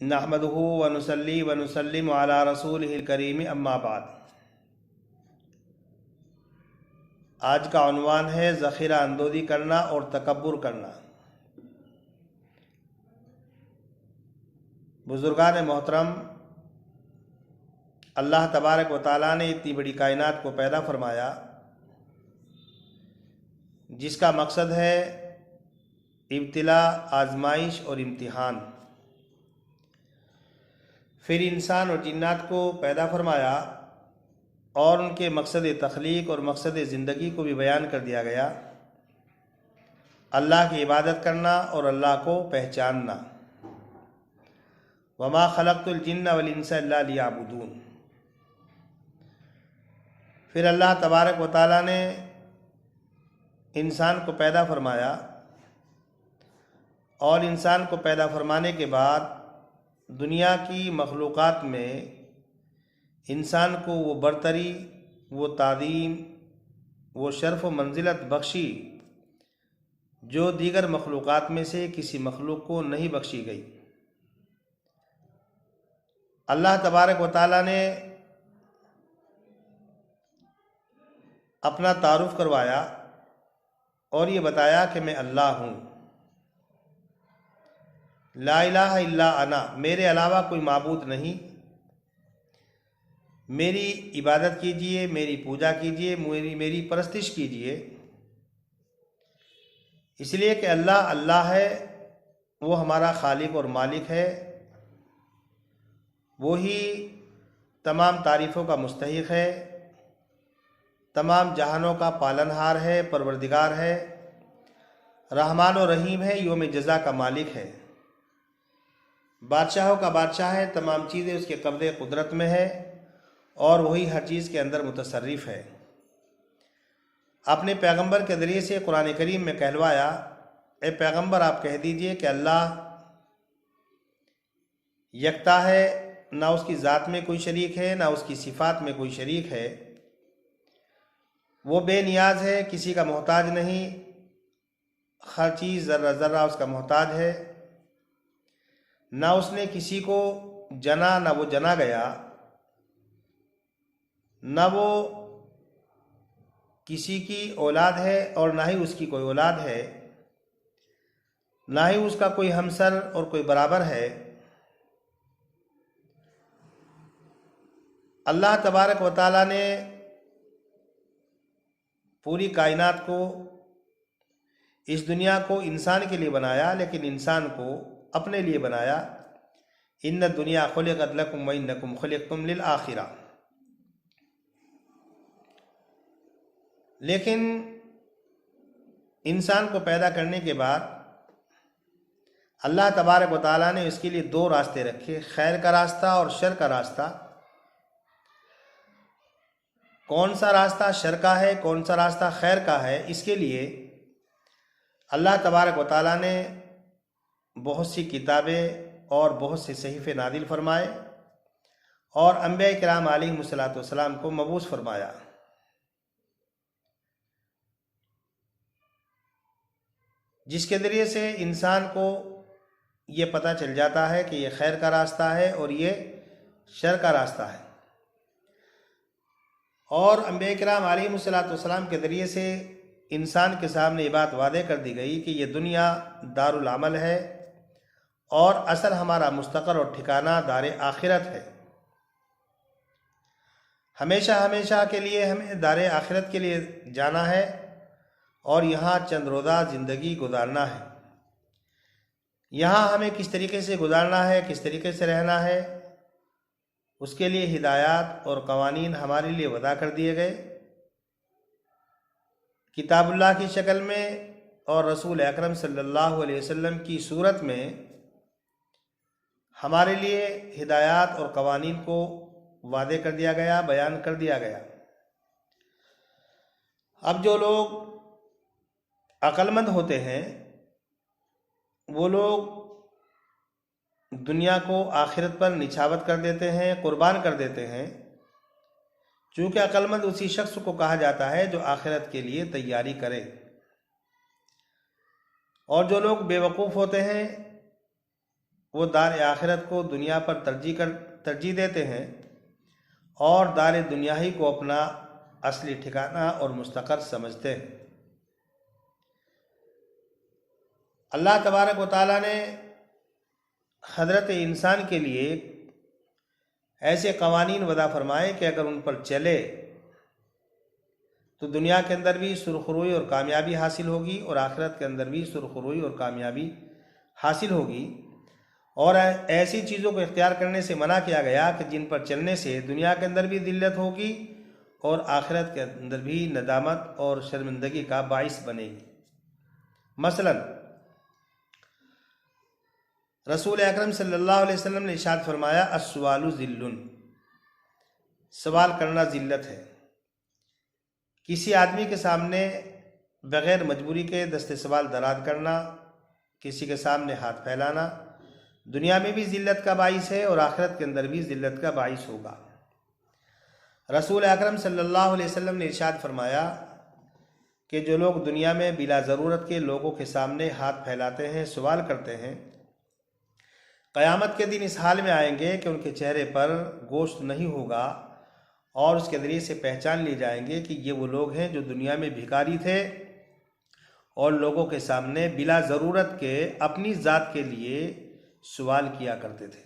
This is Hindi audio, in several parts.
नहमदुहु व नुसल्ली व नुसल्लिमु अला रसूलिहिल करीम अम्मा बाद। आज का उन्वान है ज़ख़ीरा अंदोज़ी करना और तकब्बुर करना। बुज़ुर्गान मोहतरम, अल्लाह तबारक व तआला ने इतनी बड़ी कायनात को पैदा फरमाया जिसका मकसद है इब्तिला, आजमाइश और इम्तिहान। फिर इंसान और जिन्नात को पैदा फरमाया और उनके मकसद तख्लीक और मकसद ज़िंदगी को भी बयान कर दिया गया। अल्लाह की इबादत करना और अल्लाह को पहचानना। वमा खलक़तुल जिन्ना वल इंसा इल्ला लियअबुदून। फिर अल्लाह तबारक व तआला ने इंसान को पैदा फरमाया और इंसान को पैदा फरमाने के बाद दुनिया की मखलूक़ात में इंसान को वो बरतरी, वो तादीम, वो शर्फ़ व मंजिलत बख्शी जो दीगर मखलूक़ात में से किसी मखलूक को नहीं बख्शी गई। अल्लाह तबारक व तआला ने अपना तारुफ़ करवाया और ये बताया कि मैं अल्लाह हूँ। ला इलाहा इल्ला अना, मेरे अलावा कोई माबूद नहीं। मेरी इबादत कीजिए, मेरी पूजा कीजिए, मेरी परस्तिश कीजिए। इसलिए कि अल्लाह अल्लाह है, वो हमारा खालिक और मालिक है। वो ही तमाम तारीफ़ों का मुस्तहिक़ है, तमाम जहानों का पालनहार है, परवरदिगार है, रहमान और रहीम है, यौम जज़ा का मालिक है, बादशाहों का बादशाह है। तमाम चीज़ें उसके कब्ज़े कुदरत में है और वही हर चीज़ के अंदर मुतसर्रिफ़ है। अपने पैगंबर के ज़रिए से कुरान करीम में कहलवाया, ए पैगंबर आप कह दीजिए कि अल्लाह यकता है, ना उसकी ज़ात में कोई शरीक है, ना उसकी सिफ़ात में कोई शरीक है। वो बेनियाज है, किसी का मोहताज नहीं, हर चीज़ ज़र्रा ज़र्रा उसका मोहताज है। ना उसने किसी को जना, ना वो जना गया, ना वो किसी की औलाद है और ना ही उसकी कोई औलाद है, ना ही उसका कोई हमसर और कोई बराबर है। अल्लाह तबारक व तआला ने पूरी कायनात को, इस दुनिया को इंसान के लिए बनाया, लेकिन इंसान को अपने लिए बनाया। इन्न दुनिया खुलिक़त लकुम व इन्नकुम खुलिक़्तुम लिल आखिरा। लेकिन इंसान को पैदा करने के बाद अल्लाह तबारक व तआला ने इसके लिए दो रास्ते रखे, खैर का रास्ता और शर का रास्ता। कौन सा रास्ता शर का है, कौन सा रास्ता खैर का है, इसके लिए अल्लाह तबारक व तआला ने बहुत सी किताबें और बहुत से सहीफ़े नादिल फरमाए और अंबिया किराम अलैहिमुस्सलातु वस्सलाम को मबूस फरमाया। जिसके ज़रिए से इंसान को ये पता चल जाता है कि ये खैर का रास्ता है और ये शर का रास्ता है। और अंबिया किराम अलैहिमुस्सलातु वस्सलाम के ज़रिए से इंसान के सामने ये बात वादे कर दी गई कि ये दुनिया दारुल अमल है और असल हमारा मुस्तक़र और ठिकाना दार आखिरत है। हमेशा हमेशा के लिए हमें दार आखिरत के लिए जाना है और यहाँ चंद रोज़ा ज़िंदगी गुजारना है। यहाँ हमें किस तरीके से गुजारना है, किस तरीके से रहना है, उसके लिए हिदायत और कवानीन हमारे लिए वदा कर दिए गए किताबुल्लाह की शक्ल में और रसूल अकरम सल्लल्लाहु अलैहि वसल्लम की सूरत में हमारे लिए हिदायत और कवानीन को वादे कर दिया गया, बयान कर दिया गया। अब जो लोग अक्लमंद होते हैं वो लोग दुनिया को आखिरत पर निछावत कर देते हैं, कुर्बान कर देते हैं। चूँकि अक्लमंद उसी शख्स को कहा जाता है जो आखिरत के लिए तैयारी करे। और जो लोग बेवकूफ़ होते हैं वो दार आखिरत को दुनिया पर तरजीह देते हैं और दार दुनिया ही को अपना असली ठिकाना और मुस्तकर समझते हैं। अल्लाह तबारक व तआला ने हजरत इंसान के लिए ऐसे कवानीन वदा फरमाए कि अगर उन पर चले तो दुनिया के अंदर भी सुरखरुई और कामयाबी हासिल होगी और आखिरत के अंदर भी सुरखरुई और कामयाबी हासिल होगी। और ऐसी चीज़ों को इख्तियार करने से मना किया गया कि जिन पर चलने से दुनिया के अंदर भी दिल्लत होगी और आखिरत के अंदर भी नदामत और शर्मिंदगी का बाइस बनेगी। मसलन रसूल अकरम सल्लल्लाहु अलैहि वसल्लम ने इरशाद फरमाया, अस्सवालु ज़िल्लुन, सवाल करना ज़िल्लत है। किसी आदमी के सामने बग़ैर मजबूरी के दस्ते सवाल दराज करना, किसी के सामने हाथ फैलाना दुनिया में भी ज़िल्लत का बाइस है और आखिरत के अंदर भी ज़िल्लत का बाइस होगा। रसूल अकरम सल्लल्लाहु अलैहि वसल्लम ने इरशाद फरमाया कि जो लोग दुनिया में बिला ज़रूरत के लोगों के सामने हाथ फैलाते हैं, सवाल करते हैं, क़यामत के दिन इस हाल में आएंगे कि उनके चेहरे पर गोश्त नहीं होगा और उसके ज़रिए से पहचान लिए जाएंगे कि ये वो लोग हैं जो दुनिया में भिखारी थे और लोगों के सामने बिला ज़रूरत के अपनी ज़ात के लिए सवाल किया करते थे।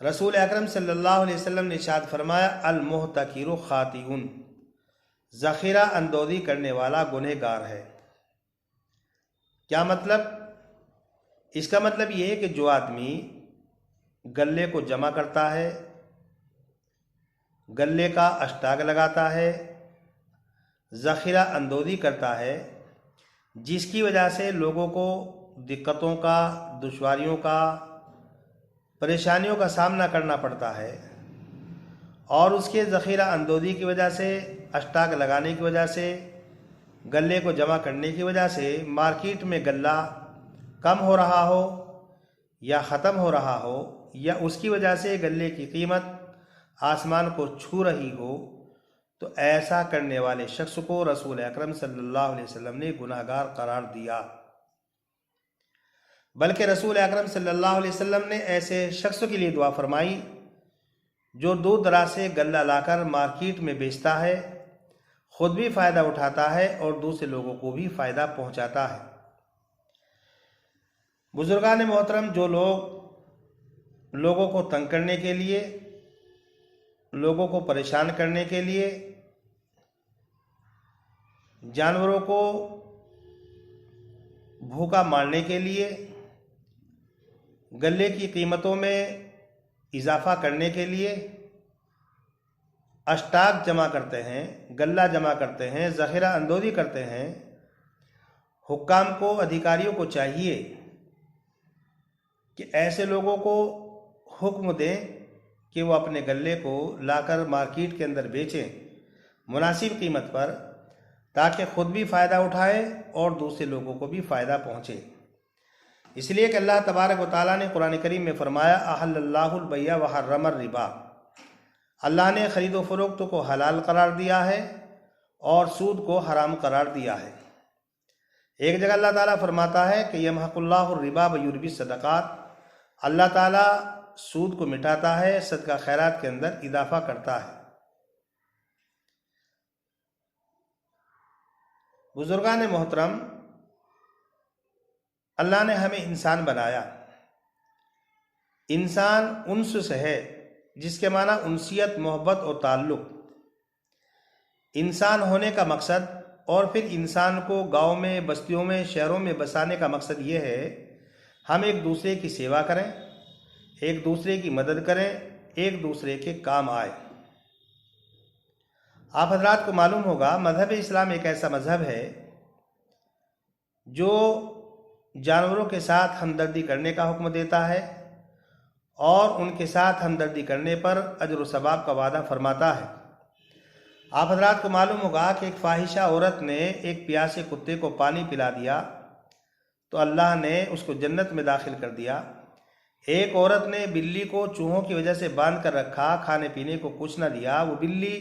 रसूल अकरम सल्लल्लाहु अलैहि वसल्लम ने इरशाद फरमाया, अल मुहतकिरु खातिउन, ज़ख़ीरा अंदोज़ी करने वाला गुनहगार है। क्या मतलब? इसका मतलब ये है कि जो आदमी गल्ले को जमा करता है, गल्ले का अष्टाग लगाता है, ज़ख़ीरा अंदोज़ी करता है, जिसकी वजह से लोगों को दिक्कतों का, दुश्वारियों का, परेशानियों का सामना करना पड़ता है और उसके ज़ख़ीरा अंदोज़ी की वजह से, अष्टाग लगाने की वजह से, गल्ले को जमा करने की वजह से मार्केट में गल्ला कम हो रहा हो या ख़त्म हो रहा हो या उसकी वजह से गल्ले की कीमत आसमान को छू रही हो, तो ऐसा करने वाले शख्स को रसूल अकरम सल्लल्लाहु अलैहि वसल्लम ने गुनाहगार करार दिया। बल्कि रसूल अकरम सल्लल्लाहु अलैहि वसल्लम ने ऐसे शख्स के लिए दुआ फरमाई जो दूर दराज से गल्ला लाकर मार्केट में बेचता है, ख़ुद भी फ़ायदा उठाता है और दूसरे लोगों को भी फ़ायदा पहुंचाता है। बुजुर्गान मोहतरम, जो लोग लोगों को तंग करने के लिए, लोगों को परेशान करने के लिए, जानवरों को भूखा मारने के लिए, गल्ले की कीमतों में इजाफा करने के लिए अष्टाग जमा करते हैं, गल्ला जमा करते हैं, ज़ख़ीरा अंदोज़ी करते हैं, हुक्काम को, अधिकारियों को चाहिए कि ऐसे लोगों को हुक्म दें कि वो अपने गल्ले को लाकर मार्केट के अंदर बेचें मुनासिब कीमत पर, ताकि ख़ुद भी फ़ायदा उठाए और दूसरे लोगों को भी फ़ायदा पहुँचे। इसलिए कि अल्लाह तबारक व तआला ने कुरान करीम में फरमाया, अहल्लल्लाहुल बैअ व हर्रमर रिबा, अल्लाह ने ख़रीद व फ़रोख्त को हलाल करार दिया है और सूद को हराम करार दिया है। एक जगह अल्लाह ताला फरमाता है कि यमहकुल्लाहुर रिबा व युरबी सदक़ात, अल्लाह ताला सूद को मिटाता है, सदका खैरात के अंदर इजाफा करता है। बुजुर्गान मोहतरम, अल्लाह ने हमें इंसान बनाया। इंसान उन्स से है, जिसके माना उनसियत, मोहब्बत और ताल्लुक़। इंसान होने का मकसद और फिर इंसान को गाँव में, बस्तियों में, शहरों में बसाने का मकसद ये है, हम एक दूसरे की सेवा करें, एक दूसरे की मदद करें, एक दूसरे के काम आए। आप हजरात को मालूम होगा, मज़हब इस्लाम एक ऐसा मज़हब है जो जानवरों के साथ हमदर्दी करने का हुक्म देता है और उनके साथ हमदर्दी करने पर अजर व सवाब का वादा फरमाता है। आप हजरात को मालूम होगा कि एक फाहिशा औरत ने एक प्यासे कुत्ते को पानी पिला दिया तो अल्लाह ने उसको जन्नत में दाखिल कर दिया। एक औरत ने बिल्ली को चूहों की वजह से बांध कर रखा, खाने पीने को कुछ न दिया, वो बिल्ली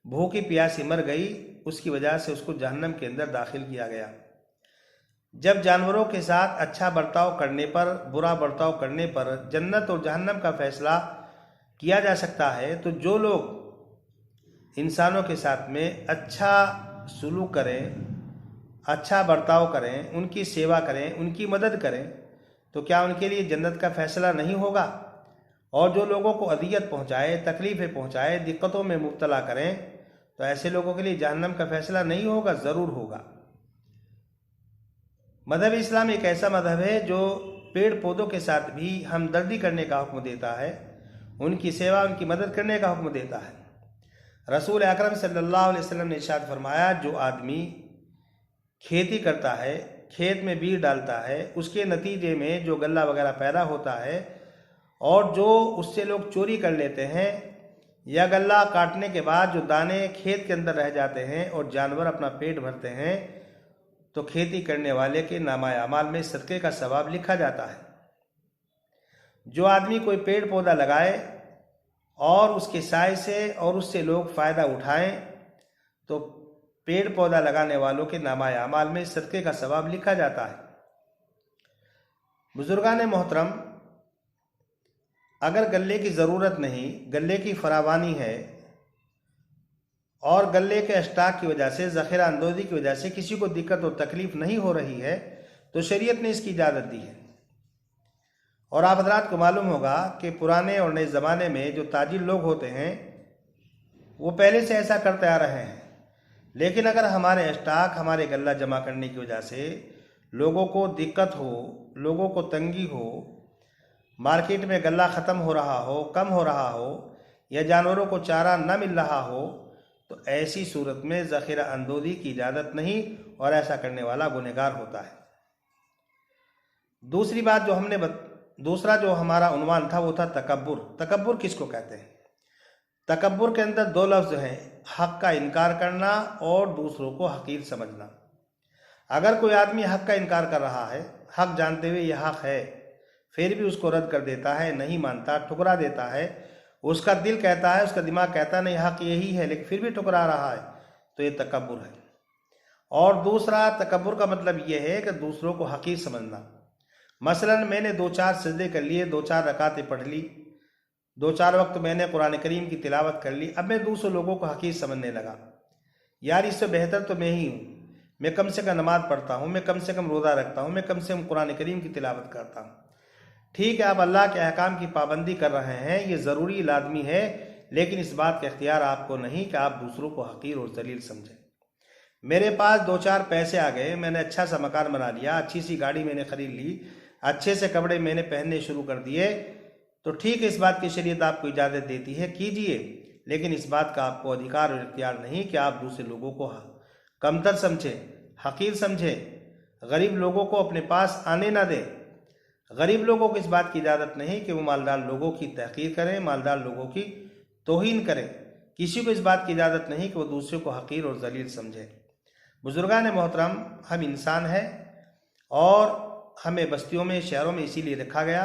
भूखी प्यासी मर गई, उसकी वजह से उसको जहन्नम के अंदर दाखिल किया गया। जब जानवरों के साथ अच्छा बर्ताव करने पर, बुरा बर्ताव करने पर जन्नत और जहन्नम का फैसला किया जा सकता है, तो जो लोग इंसानों के साथ में अच्छा सुलूक करें, अच्छा बर्ताव करें, उनकी सेवा करें, उनकी मदद करें, तो क्या उनके लिए जन्नत का फैसला नहीं होगा? और जो लोगों को अदियत पहुंचाए, तकलीफ़ें पहुंचाए, दिक्कतों में मुब्तला करें, तो ऐसे लोगों के लिए जहन्नम का फैसला नहीं होगा? ज़रूर होगा। मज़हब इस्लाम एक ऐसा मज़हब है जो पेड़ पौधों के साथ भी हमदर्दी करने का हुक्म देता है, उनकी सेवा, उनकी मदद करने का हुक्म देता है। रसूल अकरम सल्लल्लाहु अलैहि वसल्लम ने इरशाद फरमाया, जो आदमी खेती करता है, खेत में बीज डालता है, उसके नतीजे में जो गल्ला वगैरह पैदा होता है और जो उससे लोग चोरी कर लेते हैं, या गल्ला काटने के बाद जो दाने खेत के अंदर रह जाते हैं और जानवर अपना पेट भरते हैं, तो खेती करने वाले के नामाए अमाल में सदक़े का सवाब लिखा जाता है। जो आदमी कोई पेड़ पौधा लगाए और उसके साए से और उससे लोग फ़ायदा उठाएं, तो पेड़ पौधा लगाने वालों के नामाए अमाल में सदक़े का सवाब लिखा जाता है। बुजुर्गान मोहतरम, अगर गल्ले की ज़रूरत नहीं, गल्ले की फरावानी है और गल्ले के स्टॉक की वजह से, ज़ख़ीरा अंदोज़ी की वजह से किसी को दिक्कत और तकलीफ़ नहीं हो रही है, तो शरीयत ने इसकी इजाज़त दी है। और आप हज़रात को मालूम होगा कि पुराने और नए ज़माने में जो ताजिर लोग होते हैं वो पहले से ऐसा करते आ रहे हैं। लेकिन अगर हमारे स्टॉक, हमारे गल्ला जमा करने की वजह से लोगों को दिक्कत हो, लोगों को तंगी हो, मार्केट में गल्ला ख़त्म हो रहा हो, कम हो रहा हो, या जानवरों को चारा न मिल रहा हो, तो ऐसी सूरत में ज़ख़ीरा अंदोज़ी की इजाज़त नहीं, और ऐसा करने वाला गुनहगार होता है। दूसरी बात दूसरा जो हमारा उन्वान था वो था तकब्बुर। तकब्बुर किसको कहते हैं? तकब्बुर के अंदर दो लफ्ज़ हैं, हक़ का इनकार करना और दूसरों को हक़ीर समझना। अगर कोई आदमी हक़ का इनकार कर रहा है, हक़ जानते हुए यह हक़ है, फिर भी उसको रद्द कर देता है, नहीं मानता, ठुकरा देता है, उसका दिल कहता है, उसका दिमाग कहता है नहीं हक़ यही है, लेकिन फिर भी ठुकरा रहा है, तो ये तकब्बुर है। और दूसरा तकब्बुर का मतलब ये है कि दूसरों को हक़ीर समझना। मसलन मैंने 2-4 सजदे कर लिए, 2-4 रकातें पढ़ ली, 2-4 वक्त मैंने कुरान करीम की तिलावत कर ली, अब मैं दूसरे लोगों को हक़ीर समझने लगा। यार इससे बेहतर तो मैं ही हूँ, मैं कम से कम नमाज़ पढ़ता हूँ, मैं कम से कम रोज़ा रखता हूँ, मैं कम से कम कुरान करीम की तिलावत करता हूँ। ठीक है, आप अल्लाह के अहकाम की पाबंदी कर रहे हैं, ये ज़रूरी लाजमी है, लेकिन इस बात का इख्तियार आपको नहीं कि आप दूसरों को हक़ीर और जलील समझें। मेरे पास 2-4 पैसे आ गए, मैंने अच्छा सा मकान बना लिया, अच्छी सी गाड़ी मैंने ख़रीद ली, अच्छे से कपड़े मैंने पहनने शुरू कर दिए, तो ठीक है, इस बात की शरीयत आपको इजाज़त देती है, कीजिए, लेकिन इस बात का आपको अधिकार और इख्तियार नहीं कि आप दूसरे लोगों को कमतर समझें, हक़ीर समझें, गरीब लोगों को अपने पास आने ना दें। गरीब लोगों को इस बात की इजाज़त नहीं कि वो मालदार लोगों की तहक़ीर करें, मालदार लोगों की तौहीन करें। किसी को इस बात की इजाज़त नहीं कि वो दूसरे को हक़ीर और जलील समझे। बुजुर्गान मोहतरम, हम इंसान हैं और हमें बस्तियों में, शहरों में इसीलिए रखा गया,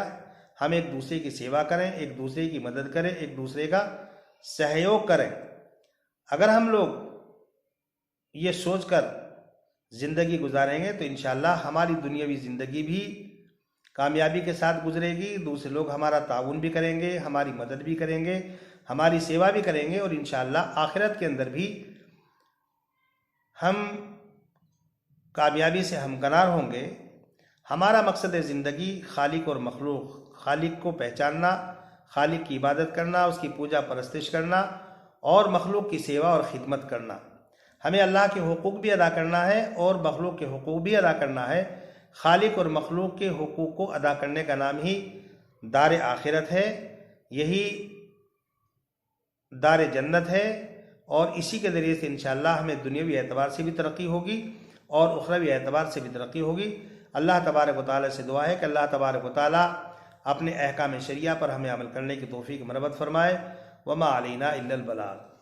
हम एक दूसरे की सेवा करें, एक दूसरे की मदद करें, एक दूसरे का सहयोग करें। अगर हम लोग ये सोचकर ज़िंदगी गुजारेंगे तो इंशाअल्लाह हमारी दुनियावी ज़िंदगी भी कामयाबी के साथ गुजरेगी, दूसरे लोग हमारा ताउन भी करेंगे, हमारी मदद भी करेंगे, हमारी सेवा भी करेंगे, और इंशाअल्लाह आखिरत के अंदर भी हम कामयाबी से हमकनार होंगे। हमारा मकसद ज़िंदगी खालिक और मखलूक, खालिक को पहचानना, खालिक की इबादत करना, उसकी पूजा परस्तिश करना और मखलूक की सेवा और ख़िदमत करना। हमें अल्लाह के हुकूक भी अदा करना है और मखलूक के हुकूक भी अदा करना है। खालिक और मखलूक के हुकूक को अदा करने का नाम ही दार आखिरत है, यही दार जन्नत है, और इसी के ज़रिए से इंशाअल्लाह हमें दुनियावी एतबार से भी तरक्की होगी और उखरवी एतबार से भी तरक्की होगी। अल्लाह तबारक व तआला से दुआ है कि अल्लाह तबारक व तआला अपने अहकाम शरिया पर हमें अमल करने की तौफीक मरहमत फरमाए। वमा अलैना इल्लल बलाग।